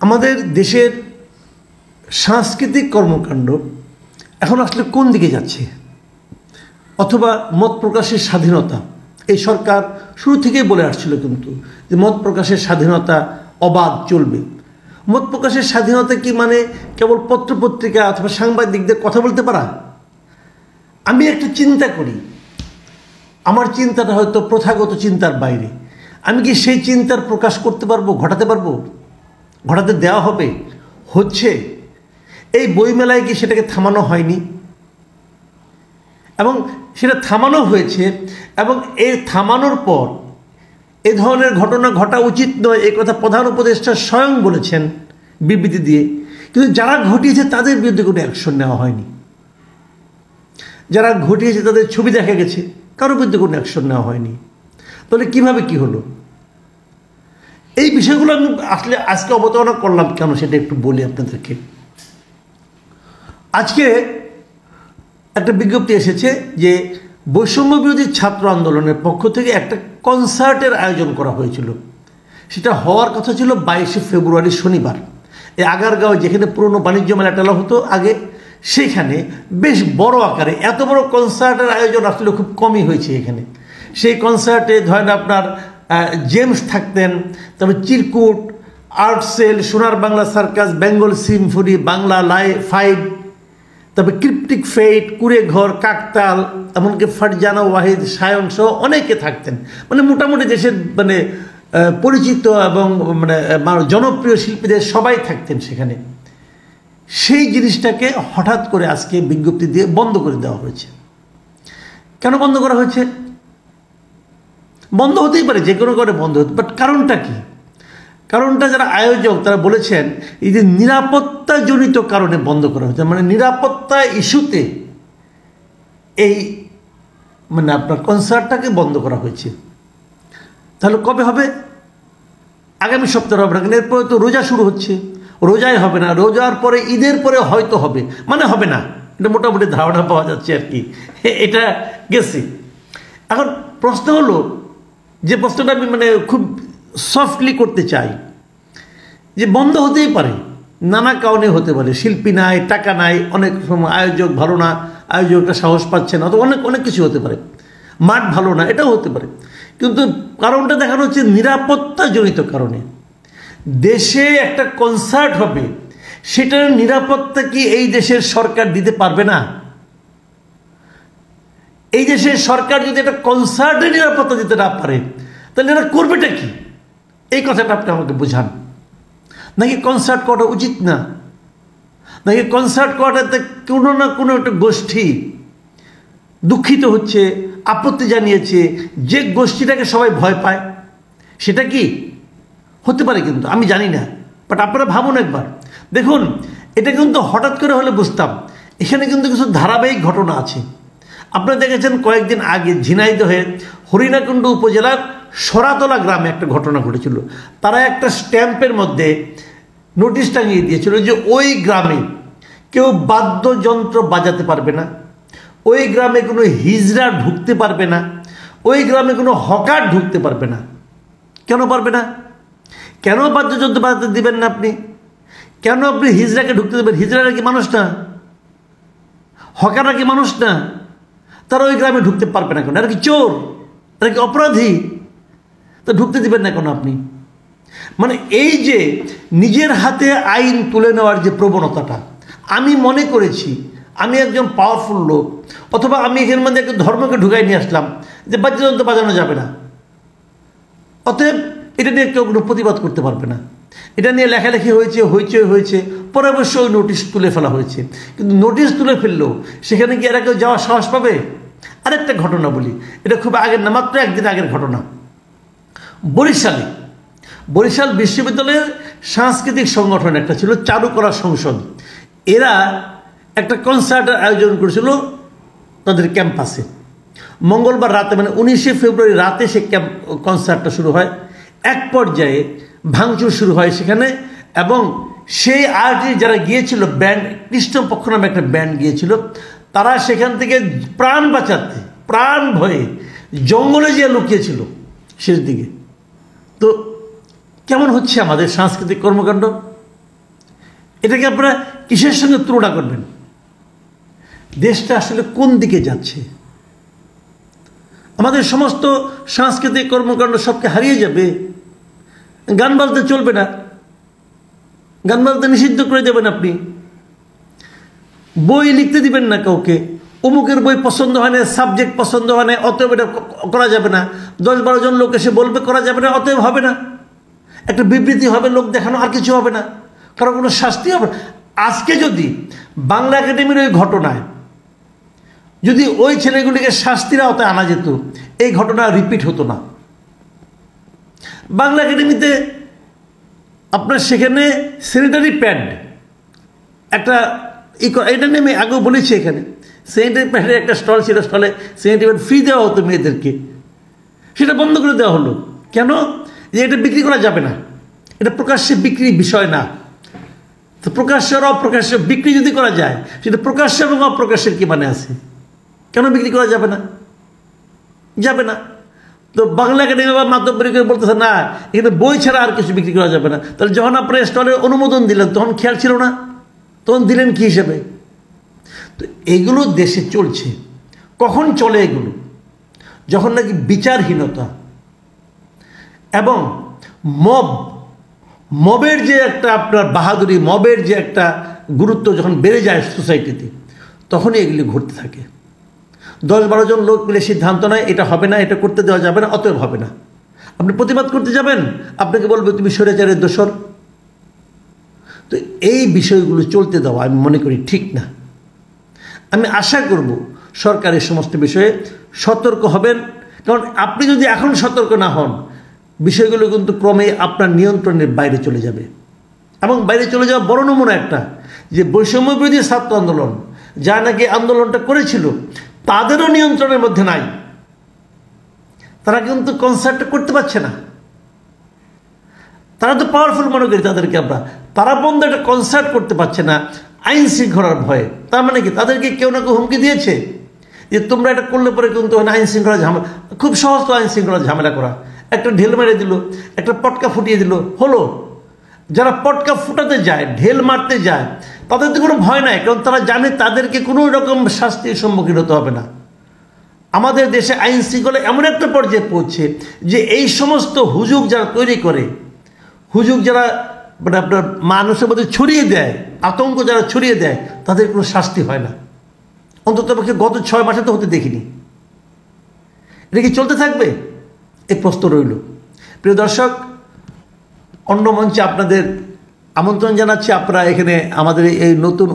আমাদের দেশের সাংস্কৃতিক কর্মকাণ্ড এখন আসলে কোন দিকে যাচ্ছে, অথবা মত প্রকাশের স্বাধীনতা, এই সরকার শুরু থেকেই বলে আসছিল কিন্তু যে মত প্রকাশের স্বাধীনতা অবাধ চলবে। মত প্রকাশের স্বাধীনতা কি মানে কেবল পত্রপত্রিকা অথবা সাংবাদিকদের কথা বলতে পারা? আমি একটা চিন্তা করি, আমার চিন্তাটা হয়তো প্রথাগত চিন্তার বাইরে। আমি কি সেই চিন্তার প্রকাশ করতে পারবো, ঘটাতে পারবো, ঘটাতে দেওয়া হবে? হচ্ছে এই বইমেলায় কি সেটাকে থামানো হয়নি? এবং সেটা থামানো হয়েছে, এবং এই থামানোর পর এ ধরনের ঘটনা ঘটা উচিত নয় এই কথা প্রধান উপদেষ্টা স্বয়ং বলেছেন বিবৃতি দিয়ে। কিন্তু যারা ঘটিয়েছে তাদের বিরুদ্ধে কোনো অ্যাকশন নেওয়া হয়নি। যারা ঘটিয়েছে তাদের ছবি দেখা গেছে, কারোর বিরুদ্ধে কোনো অ্যাকশন নেওয়া হয়নি। তাহলে কিভাবে কি হলো? এই বিষয়গুলো আমি আসলে আজকে অবতারণা করলাম কেন সেটা একটু বলি আপনাদেরকে। আজকে একটা বিজ্ঞপ্তি এসেছে যে বৈষম্য বিরোধী ছাত্র আন্দোলনের পক্ষ থেকে একটা কনসার্টের আয়োজন করা হয়েছিল। সেটা হওয়ার কথা ছিল 22শে ফেব্রুয়ারি শনিবার, এই আগারগাঁও যেখানে পুরনো বাণিজ্য মেলা টেলা হতো আগে, সেইখানে বেশ বড় আকারে এত বড় কনসার্টের আয়োজন আসলে খুব কমই হয়েছে এখানে। সেই কনসার্টে ধরেন আপনার জেমস থাকতেন, তারপর চিরকুট, আর্ট সেল, সোনার Bangla circus, Bengal Symphony, Bangla five, তারপরে ক্রিপ্টিক ফেট, কুড়ে ঘর, কাকতাল, এমনকি ফারজানা ওয়াহিদ, সায়ন সহ অনেকে থাকতেন। মানে মোটামুটি দেশের মানে পরিচিত এবং মানে জনপ্রিয় শিল্পীদের সবাই থাকতেন সেখানে। সেই জিনিসটাকে হঠাৎ করে আজকে বিজ্ঞপ্তি দিয়ে বন্ধ করে দেওয়া হয়েছে। কেন বন্ধ করা হয়েছে? বন্ধ হতেই পারে, যে কোনো করে বন্ধ হতে, বাট কারণটা কি? কারণটা যারা আয়োজক তারা বলেছেন এই যে নিরাপত্তাজনিত কারণে বন্ধ করা হয়েছে, মানে নিরাপত্তা ইস্যুতে এই মানে আপনার কনসার্টটাকে বন্ধ করা হয়েছে। তাহলে কবে হবে? আগামী সপ্তাহে হবে না, কারণ এরপরে তো রোজা শুরু হচ্ছে, রোজায় হবে না, রোজার পরে ঈদের পরে হয়তো হবে, মানে হবে না, এটা মোটামুটি ধারণা পাওয়া যাচ্ছে আর কি, এটা গেছে। এখন প্রশ্ন হলো, যে প্রশ্নটা আমি মানে খুব সফটলি করতে চাই, যে বন্ধ হতেই পারে, নানা কারণে হতে পারে, শিল্পী নাই, টাকা নাই, অনেক সময় আয়োজক ভালো না, আয়োজকটা সাহস পাচ্ছে না, তো অনেক অনেক কিছু হতে পারে, মাঠ ভালো না, এটাও হতে পারে। কিন্তু কারণটা দেখানো হচ্ছে নিরাপত্তাজনিত কারণে। দেশে একটা কনসার্ট হবে, সেটার নিরাপত্তা কি এই দেশের সরকার দিতে পারবে না? এই দেশের সরকার যদি একটা কনসার্টের নিরাপত্তা দিতে না পারে, তাহলে এরা করবেটা কি? এই কথাটা আপনি আমাকে বোঝান। নাকি কনসার্ট করাটা উচিত না? নাকি কনসার্ট করাটাতে কোনো না কোনো একটা গোষ্ঠী দুঃখিত হচ্ছে, আপত্তি জানিয়েছে, যে গোষ্ঠীটাকে সবাই ভয় পায়, সেটা কি হতে পারে? কিন্তু আমি জানি না, বাট আপনারা ভাবুন একবার। দেখুন, এটা কিন্তু হঠাৎ করে হলে বুঝতাম, এখানে কিন্তু কিছু ধারাবাহিক ঘটনা আছে। আপনারা দেখেছেন কয়েকদিন আগে ঝিনাইদহে হরিণাকুণ্ড উপজেলার সরাতলা গ্রামে একটা ঘটনা ঘটেছিল। তারা একটা স্ট্যাম্পের মধ্যে নোটিশ টাঙিয়ে দিয়েছিল যে ওই গ্রামে কেউ বাদ্যযন্ত্র বাজাতে পারবে না, ওই গ্রামে কোনো হিজড়া ঢুকতে পারবে না, ওই গ্রামে কোনো হকার ঢুকতে পারবে না। কেন পারবে না? কেন বাদ্যযন্ত্র বাজাতে দিবেন না আপনি? কেন আপনি হিজড়াকে ঢুকতে দেবেন? হিজড়ারা কি মানুষ না? হকাররা কি মানুষ না? তারা ওই গ্রামে ঢুকতে পারবে না কেন? এরা কি চোর? এরা কি অপরাধী? তা ঢুকতে দিবেন না কেন আপনি? মানে এই যে নিজের হাতে আইন তুলে নেওয়ার যে প্রবণতাটা, আমি মনে করেছি আমি একজন পাওয়ারফুল লোক, অথবা আমি এখানের মধ্যে একটা ধর্মকে ঢুকাই নিয়ে আসলাম যে বাদ্যযন্ত্র বাজানো যাবে না, অতএব এটা নিয়ে কেউ কোনো প্রতিবাদ করতে পারবে না। এটা নিয়ে লেখালেখি হয়েছে, হইচই হয়েছে, পরে অবশ্যই নোটিশ তুলে ফেলা হয়েছে। কিন্তু নোটিশ তুলে ফেললেও সেখানে কি এরা কেউ যাওয়ার সাহস পাবে? আরেকটা ঘটনা বলি, এটা খুব আগের না, মাত্র একদিন আগের ঘটনা। বরিশাল বিশ্ববিদ্যালয়ের সাংস্কৃতিক সংগঠন একটা ছিল, চারুকলা সংসদ, এরা একটা কনসার্টের আয়োজন করেছিল তাদের ক্যাম্পাসে। মঙ্গলবার রাতে, মানে 19শে ফেব্রুয়ারি রাতে সে কনসার্টটা শুরু হয়। এক পর্যায়ে ভাঙচুর শুরু হয় সেখানে, এবং সেই আর্টিস্ট যারা গিয়েছিল, ব্যান্ড কৃষ্ণপক্ষ নামে একটা ব্যান্ড গিয়েছিল, তারা সেখান থেকে প্রাণ বাঁচাতে, প্রাণ ভয়ে জঙ্গলে যেয়ে লুকিয়েছিল শেষ দিকে। তো কেমন হচ্ছে আমাদের সাংস্কৃতিক কর্মকাণ্ড? এটাকে আপনারা কিসের সঙ্গে তুলনা করবেন? দেশটা আসলে কোন দিকে যাচ্ছে? আমাদের সমস্ত সাংস্কৃতিক কর্মকাণ্ড সবকে হারিয়ে যাবে। গান বাজতে চলবে না, গান বাজতে নিষিদ্ধ করে দেবেন আপনি। বই লিখতে দিবেন না কাউকে, অমুকের বই পছন্দ হয় না, সাবজেক্ট পছন্দ হয় না, অতএব এটা করা যাবে না। 10-12 জন লোক এসে বলবে করা যাবে না, অতএব হবে না। একটা বিবৃতি হবে, লোক দেখানো, আর কিছু হবে না, কারণ কোনো শাস্তি হবে না। আজকে যদি বাংলা একাডেমির ওই ঘটনায় যদি ওই ছেলেগুলিকে শাস্তির আওতায় আনা যেত, এই ঘটনা রিপিট হতো না। বাংলা একাডেমিতে আপনার সেখানে স্যানিটারি প্যাড একটা এটা নিয়ে আমি আগেও বলেছি, এখানে স্যানিটারি প্যাডের একটা স্টল ছিল, স্টলে স্যানিটারি প্যাড ফ্রি দেওয়া হতো মেয়েদেরকে, সেটা বন্ধ করে দেওয়া হলো। কেন? যে এটা বিক্রি করা যাবে না, এটা প্রকাশ্যে বিক্রির বিষয় না। তো প্রকাশ্য আর অপ্রকাশ্য বিক্রি যদি করা যায়, সেটা প্রকাশ্য এবং অপ্রকাশ্যের কি মানে আছে? কেন বিক্রি করা যাবে না? যাবে না। তো বাংলা একাডেমি বা মাতব্বরি করে বলতেছে না, এখানে বই ছাড়া আর কিছু বিক্রি করা যাবে না। তাহলে যখন আপনার স্টলের অনুমোদন দিলেন তখন খেয়াল ছিল না? তখন দিলেন কি হিসেবে? তো এগুলো দেশে চলছে। কখন চলে এগুলো? যখন নাকি বিচারহীনতা এবং মবের যে একটা আপনার বাহাদুরি, মবের যে একটা গুরুত্ব যখন বেড়ে যায় সোসাইটিতে, তখনই এগুলি ঘটতে থাকে। 10-12 জন লোক মিলে সিদ্ধান্ত নেয় এটা হবে না, এটা করতে দেওয়া যাবে না, অতএব হবে না। আপনি প্রতিবাদ করতে যাবেন, আপনাকে বলবে তুমি স্বৈরাচারের দোসর। তো এই বিষয়গুলো চলতে দেওয়া আমি মনে করি ঠিক না। আমি আশা করব সরকার এই সমস্ত বিষয়ে সতর্ক হবেন, কারণ আপনি যদি এখন সতর্ক না হন, বিষয়গুলো কিন্তু ক্রমে আপনার নিয়ন্ত্রণের বাইরে চলে যাবে। এবং বাইরে চলে যাওয়া বড় নমুনা একটা, যে বৈষম্য বিরোধী ছাত্র আন্দোলন যারা নাকি আন্দোলনটা করেছিল, তাদেরও নিয়ন্ত্রণের মধ্যে নাই। তারা কিন্তু কনসার্টটা করতে পারছে না। তারা তো পাওয়ারফুল মনে করি তাদেরকে আমরা, তারা বন্ধ একটা কনসার্ট করতে পারছে না আইন শৃঙ্খলার ভয়ে। তার মানে কি তাদেরকে কেউ না কেউ হুমকি দিয়েছে যে তোমরা এটা করলে পরে কিন্তু আইন শৃঙ্খলা ঝামেলা। খুব সহজ তো আইন শৃঙ্খলা ঝামেলা করা, একটা ঢেল মেরে দিল, একটা পটকা ফুটিয়ে দিল, হলো। যারা পটকা ফুটাতে যায়, ঢেল মারতে যায়, তাদের তো কোনো ভয় নাই, কারণ তারা জানে তাদেরকে কোনো রকম শাস্তির সম্মুখীন হতে হবে না। আমাদের দেশে আইন শৃঙ্খলা এমন একটা পর্যায়ে পৌঁছে যে এই সমস্ত হুজুগ যারা তৈরি করে, হুজুগ যারা মানে আপনার মানুষের মধ্যে ছড়িয়ে দেয়, আতঙ্ক যারা ছড়িয়ে দেয়, তাদের কোনো শাস্তি হয় না। অন্তত পক্ষে গত 6 মাসে তো হতে দেখিনি। এটা কি চলতে থাকবে? এই প্রশ্ন রইল। প্রিয় দর্শক, অন্য মঞ্চে আপনাদের আমন্ত্রণ জানাচ্ছি। আপনারা এখানে আমাদের এই নতুন